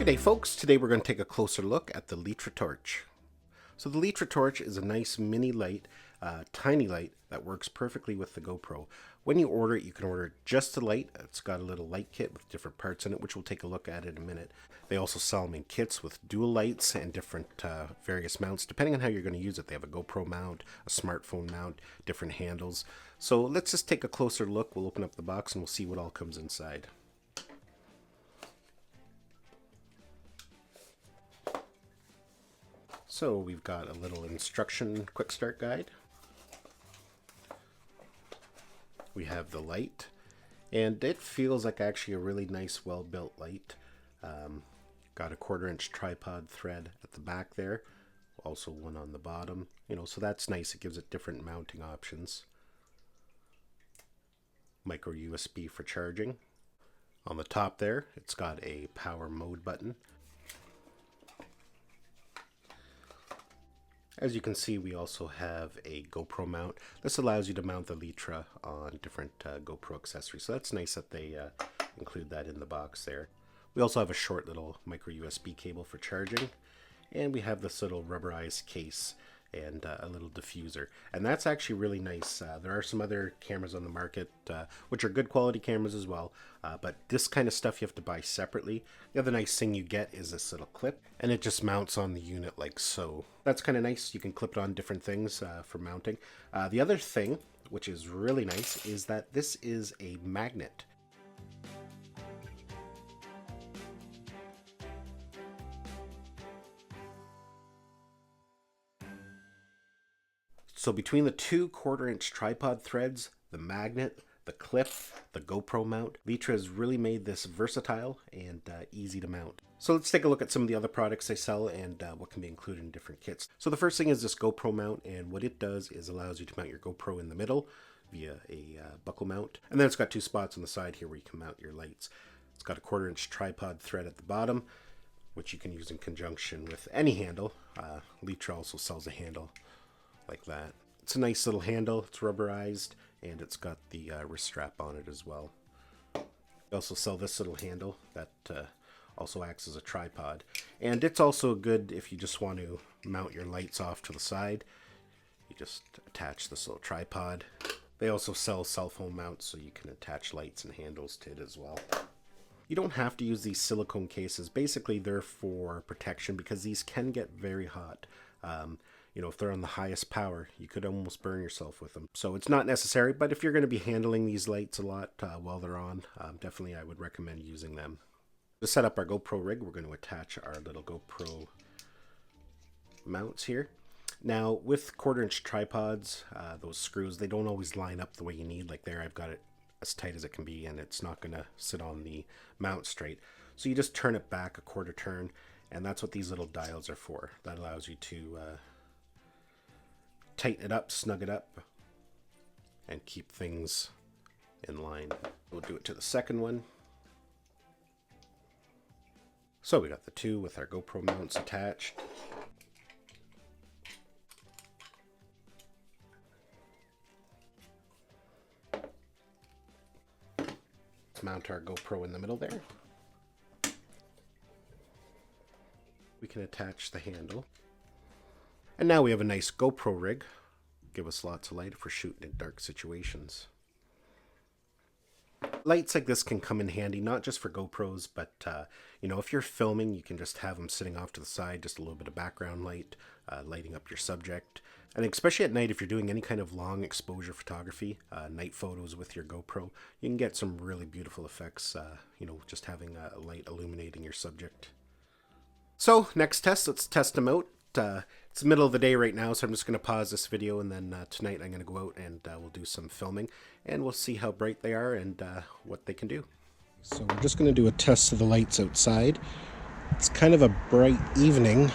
Good day, folks. Today we're going to take a closer look at the LitraTorch. So the LitraTorch is a nice mini light, tiny light that works perfectly with the GoPro. When you order it, you can order just the light. It's got a little light kit with different parts in it, which we'll take a look at in a minute. They also sell them in kits with dual lights and different various mounts, depending on how you're going to use it. They have a GoPro mount, a smartphone mount, different handles. So let's just take a closer look. We'll open up the box and we'll see what all comes inside. So we've got a little instruction quick start guide. We have the light, and it feels like actually a really nice, well-built light. Got a 1/4-inch tripod thread at the back there, also one on the bottom. So that's nice. It gives it different mounting options. Micro USB for charging. On the top there, it's got a power mode button. As you can see, we also have a GoPro mount. This allows you to mount the Litra on different GoPro accessories. So that's nice that they include that in the box there. We also have a short little micro USB cable for charging. And we have this little rubberized case and a little diffuser. And that's actually really nice. There are some other cameras on the market, which are good quality cameras as well. But this kind of stuff you have to buy separately. The other nice thing you get is this little clip, and it just mounts on the unit like so. That's kind of nice. You can clip it on different things for mounting. The other thing, which is really nice, is that this is a magnet. So between the two 1/4-inch tripod threads, the magnet, the clip, the GoPro mount, Litra has really made this versatile and easy to mount. So let's take a look at some of the other products they sell and what can be included in different kits. So the first thing is this GoPro mount, and what it does is allows you to mount your GoPro in the middle via a buckle mount. And then it's got two spots on the side here where you can mount your lights. It's got a 1/4-inch tripod thread at the bottom, which you can use in conjunction with any handle. Litra also sells a handle like that. It's a nice little handle. It's rubberized, and it's got the wrist strap on it as well. They also sell this little handle that also acts as a tripod, and it's also good if you just want to mount your lights off to the side. You just attach this little tripod. They also sell cell phone mounts, so you can attach lights and handles to it as well. You don't have to use these silicone cases. Basically, they're for protection because these can get very hot. If they're on the highest power, you could almost burn yourself with them. So it's not necessary, but if you're going to be handling these lights a lot while they're on, definitely I would recommend using them. To set up our GoPro rig, we're going to attach our little GoPro mounts here. Now, with 1/4-inch tripods, those screws, they don't always line up the way you need. Like there, I've got it as tight as it can be, and it's not going to sit on the mount straight. So you just turn it back a 1/4 turn, and that's what these little dials are for. That allows you to tighten it up, snug it up, and keep things in line. We'll do it to the second one. So we got the two with our GoPro mounts attached. Let's mount our GoPro in the middle there. We can attach the handle. And now we have a nice GoPro rig. Give us lots of light if we're shooting in dark situations. Lights like this can come in handy, not just for GoPros, but if you're filming, you can just have them sitting off to the side, just a little bit of background light, lighting up your subject. And especially at night, if you're doing any kind of long exposure photography, night photos with your GoPro, you can get some really beautiful effects, just having a light illuminating your subject. So next test, let's test them out. It's the middle of the day right now, so I'm just going to pause this video, and then tonight I'm going to go out and we'll do some filming, and we'll see how bright they are and what they can do. So we're just going to do a test of the lights outside. It's kind of a bright evening.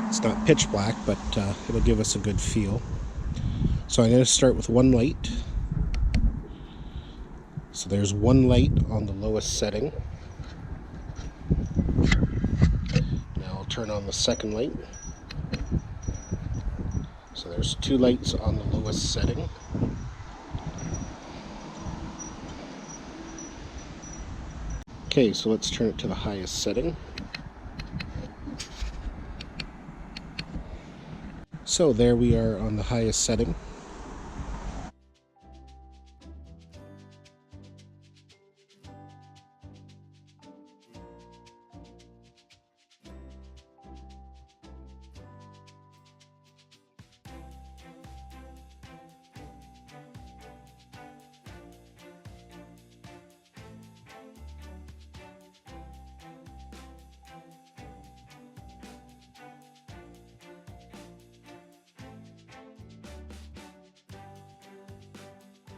It's not pitch black, but it'll give us a good feel. So I'm going to start with one light. So there's one light on the lowest setting. Now I'll turn on the second light. So there's two lights on the lowest setting. Okay, so let's turn it to the highest setting. So there we are on the highest setting.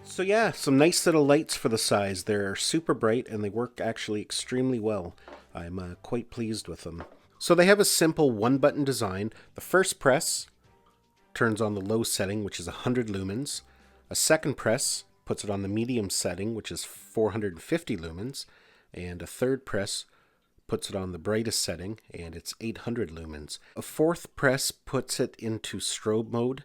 So yeah, some nice little lights for the size. They're super bright and they work actually extremely well. I'm quite pleased with them. So they have a simple one button design. The first press turns on the low setting, which is 100 lumens. A second press puts it on the medium setting, which is 450 lumens. And a third press puts it on the brightest setting, and it's 800 lumens. A fourth press puts it into strobe mode,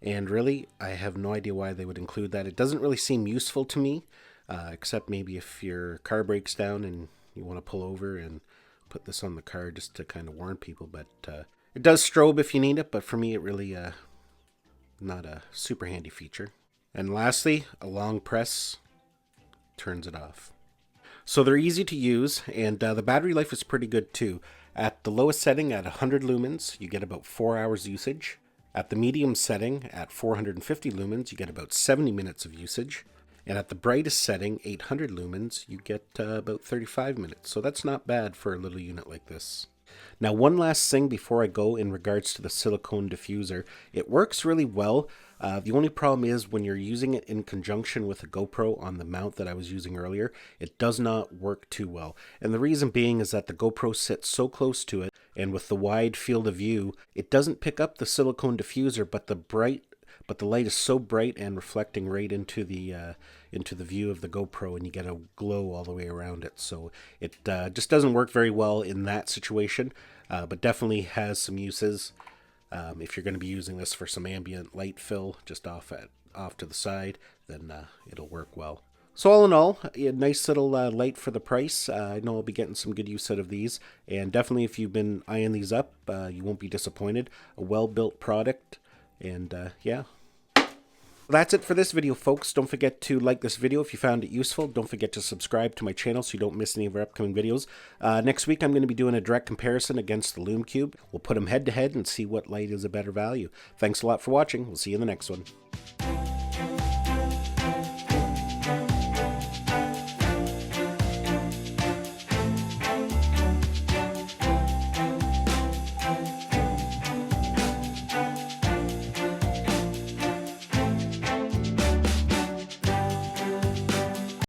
and really, I have no idea why they would include that. It doesn't really seem useful to me, except maybe if your car breaks down and you want to pull over and put this on the car just to kind of warn people. But it does strobe if you need it, but for me, it really not a super handy feature. And lastly, a long press turns it off. So they're easy to use, and the battery life is pretty good too. At the lowest setting at 100 lumens, you get about 4 hours usage. At the medium setting at 450 lumens, you get about 70 minutes of usage. And at the brightest setting, 800 lumens, you get about 35 minutes. So that's not bad for a little unit like this. Now, one last thing before I go in regards to the silicone diffuser. It works really well. The only problem is when you're using it in conjunction with a GoPro on the mount that I was using earlier, it does not work too well. And the reason being is that the GoPro sits so close to it, and with the wide field of view, it doesn't pick up the silicone diffuser, but the light is so bright and reflecting right into the view of the GoPro, and you get a glow all the way around it. So it just doesn't work very well in that situation, but definitely has some uses. If you're going to be using this for some ambient light fill just off to the side, then it'll work well. So all in all, a nice little light for the price. I know I'll be getting some good use out of these, and definitely if you've been eyeing these up, you won't be disappointed. A well-built product, and yeah. That's it for this video, folks. Don't forget to like this video if you found it useful. Don't forget to subscribe to my channel so you don't miss any of our upcoming videos. Next week, I'm going to be doing a direct comparison against the Lume Cube. We'll put them head to head and see what light is a better value. Thanks a lot for watching. We'll see you in the next one.